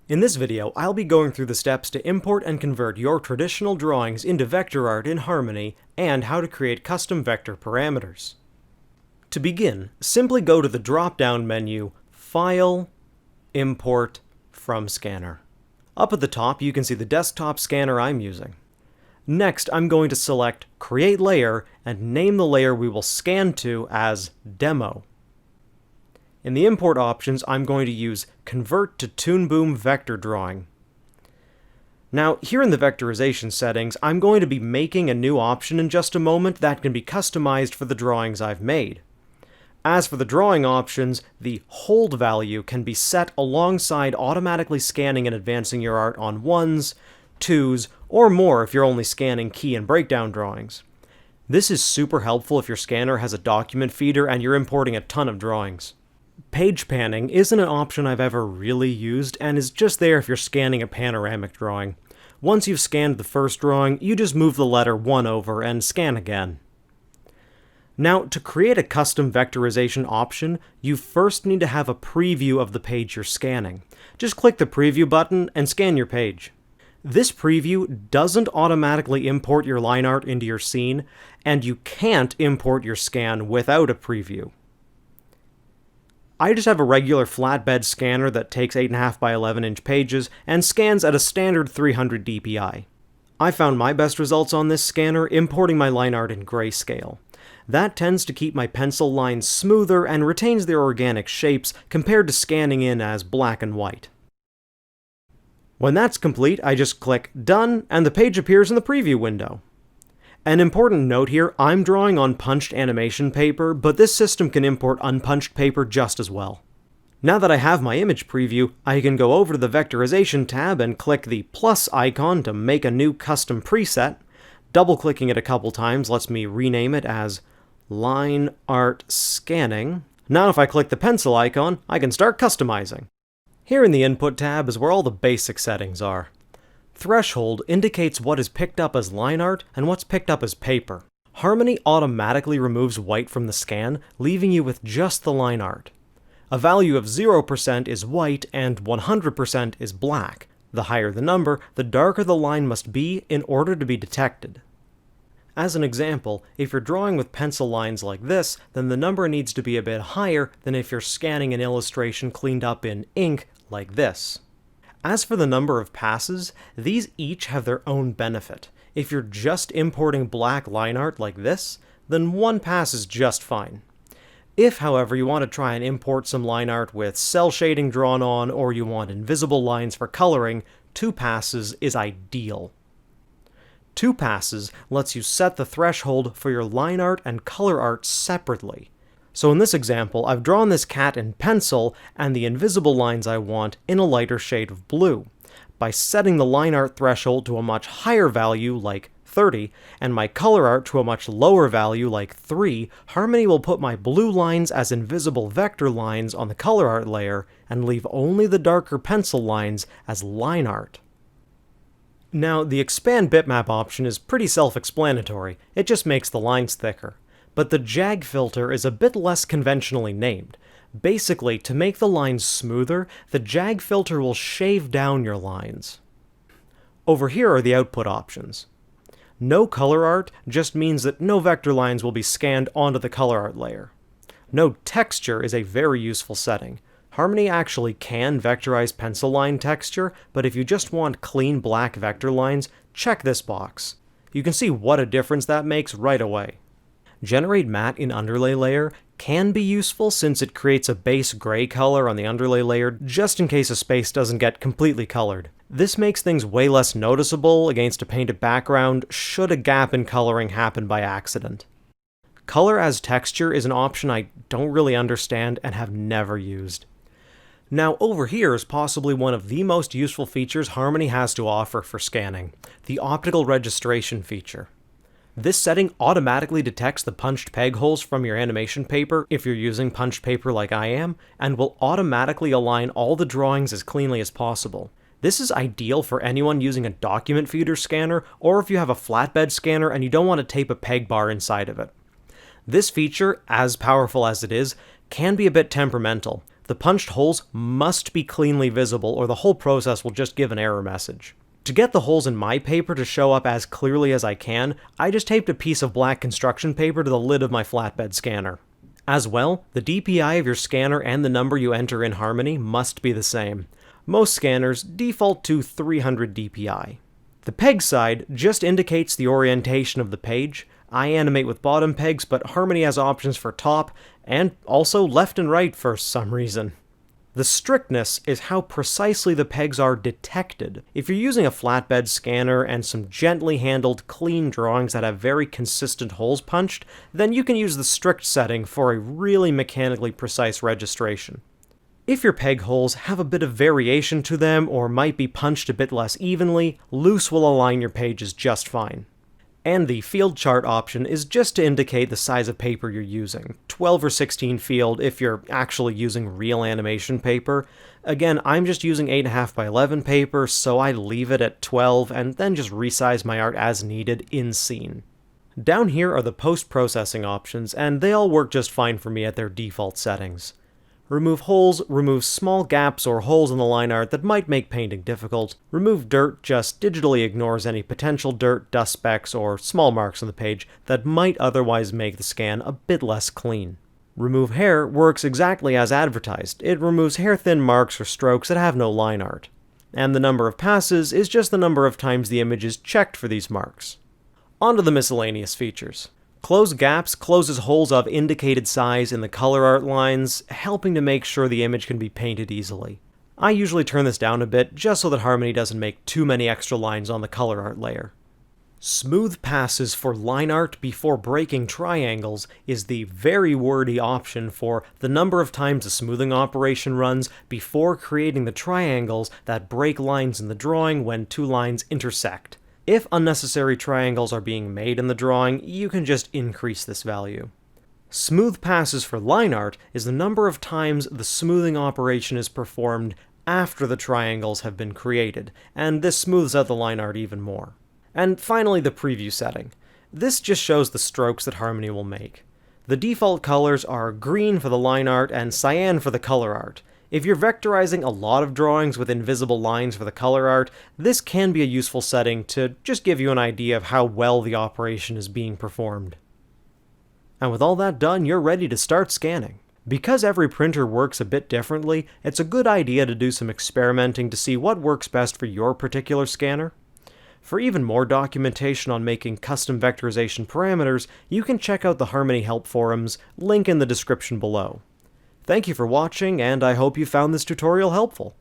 In this video, I'll be going through the steps to import and convert your traditional drawings into vector art in Harmony, and how to create custom vector parameters. To begin, simply go to the drop-down menu, File, Import from Scanner. Up at the top, you can see the desktop scanner I'm using. Next, I'm going to select Create Layer and name the layer we will scan to as Demo. In the import options, I'm going to use Convert to Toon Boom Vector Drawing. Now, here in the vectorization settings, I'm going to be making a new option in just a moment that can be customized for the drawings I've made. As for the drawing options, the hold value can be set alongside automatically scanning and advancing your art on 1s, 2s, or more if you're only scanning key and breakdown drawings. This is super helpful if your scanner has a document feeder and you're importing a ton of drawings. Page panning isn't an option I've ever really used, and is just there if you're scanning a panoramic drawing. Once you've scanned the first drawing, you just move the letter 1 over and scan again. Now, to create a custom vectorization option, you first need to have a preview of the page you're scanning. Just click the preview button and scan your page. This preview doesn't automatically import your line art into your scene, and you can't import your scan without a preview. I just have a regular flatbed scanner that takes 8.5 by 11 inch pages and scans at a standard 300 dpi. I found my best results on this scanner importing my line art in grayscale. That tends to keep my pencil lines smoother and retains their organic shapes compared to scanning in as black and white. When that's complete, I just click Done and the page appears in the preview window. An important note here, I'm drawing on punched animation paper, but this system can import unpunched paper just as well. Now that I have my image preview, I can go over to the Vectorization tab and click the plus icon to make a new custom preset. Double-clicking it a couple times lets me rename it as Line Art Scanning. Now if I click the pencil icon, I can start customizing. Here in the Input tab is where all the basic settings are. Threshold indicates what is picked up as line art and what's picked up as paper. Harmony automatically removes white from the scan, leaving you with just the line art. A value of 0% is white and 100% is black. The higher the number, the darker the line must be in order to be detected. As an example, if you're drawing with pencil lines like this, then the number needs to be a bit higher than if you're scanning an illustration cleaned up in ink like this. As for the number of passes, these each have their own benefit. If you're just importing black line art like this, then 1 pass is just fine. If, however, you want to try and import some line art with cell shading drawn on, or you want invisible lines for coloring, 2 passes is ideal. 2 passes lets you set the threshold for your line art and color art separately. So in this example, I've drawn this cat in pencil and the invisible lines I want in a lighter shade of blue. By setting the line art threshold to a much higher value, like 30, and my color art to a much lower value, like 3, Harmony will put my blue lines as invisible vector lines on the color art layer, and leave only the darker pencil lines as line art. Now, the Expand Bitmap option is pretty self-explanatory, it just makes the lines thicker. But the Jag filter is a bit less conventionally named. Basically, to make the lines smoother, the Jag filter will shave down your lines. Over here are the output options. No color art just means that no vector lines will be scanned onto the color art layer. No texture is a very useful setting. Harmony actually can vectorize pencil line texture, but if you just want clean black vector lines, check this box. You can see what a difference that makes right away. Generate Matte in Underlay layer can be useful since it creates a base gray color on the underlay layer just in case a space doesn't get completely colored. This makes things way less noticeable against a painted background should a gap in coloring happen by accident. Color as texture is an option I don't really understand and have never used. Now over here is possibly one of the most useful features Harmony has to offer for scanning, the Optical Registration feature. This setting automatically detects the punched peg holes from your animation paper if you're using punched paper like I am, and will automatically align all the drawings as cleanly as possible. This is ideal for anyone using a document feeder scanner, or if you have a flatbed scanner and you don't want to tape a peg bar inside of it. This feature, as powerful as it is, can be a bit temperamental. The punched holes must be cleanly visible or the whole process will just give an error message. To get the holes in my paper to show up as clearly as I can, I just taped a piece of black construction paper to the lid of my flatbed scanner. As well, the DPI of your scanner and the number you enter in Harmony must be the same. Most scanners default to 300 DPI. The peg side just indicates the orientation of the page. I animate with bottom pegs, but Harmony has options for top, and also left and right for some reason. The strictness is how precisely the pegs are detected. If you're using a flatbed scanner and some gently handled, clean drawings that have very consistent holes punched, then you can use the strict setting for a really mechanically precise registration. If your peg holes have a bit of variation to them or might be punched a bit less evenly, loose will align your pages just fine. And the field chart option is just to indicate the size of paper you're using, 12 or 16 field if you're actually using real animation paper. Again, I'm just using 8.5 by 11 paper, so I leave it at 12 and then just resize my art as needed in scene. Down here are the post-processing options, and they all work just fine for me at their default settings. Remove holes removes small gaps or holes in the line art that might make painting difficult. Remove dirt just digitally ignores any potential dirt, dust specks, or small marks on the page that might otherwise make the scan a bit less clean. Remove hair works exactly as advertised. It removes hair-thin marks or strokes that have no line art. And the number of passes is just the number of times the image is checked for these marks. On to the miscellaneous features. Close gaps closes holes of indicated size in the color art lines, helping to make sure the image can be painted easily. I usually turn this down a bit just so that Harmony doesn't make too many extra lines on the color art layer. Smooth passes for line art before breaking triangles is the very wordy option for the number of times the smoothing operation runs before creating the triangles that break lines in the drawing when two lines intersect. If unnecessary triangles are being made in the drawing, you can just increase this value. Smooth passes for line art is the number of times the smoothing operation is performed after the triangles have been created, and this smooths out the line art even more. And finally, the preview setting. This just shows the strokes that Harmony will make. The default colors are green for the line art and cyan for the color art. If you're vectorizing a lot of drawings with invisible lines for the color art, this can be a useful setting to just give you an idea of how well the operation is being performed. And with all that done, you're ready to start scanning. Because every printer works a bit differently, it's a good idea to do some experimenting to see what works best for your particular scanner. For even more documentation on making custom vectorization parameters, you can check out the Harmony help forums, link in the description below. Thank you for watching, and I hope you found this tutorial helpful.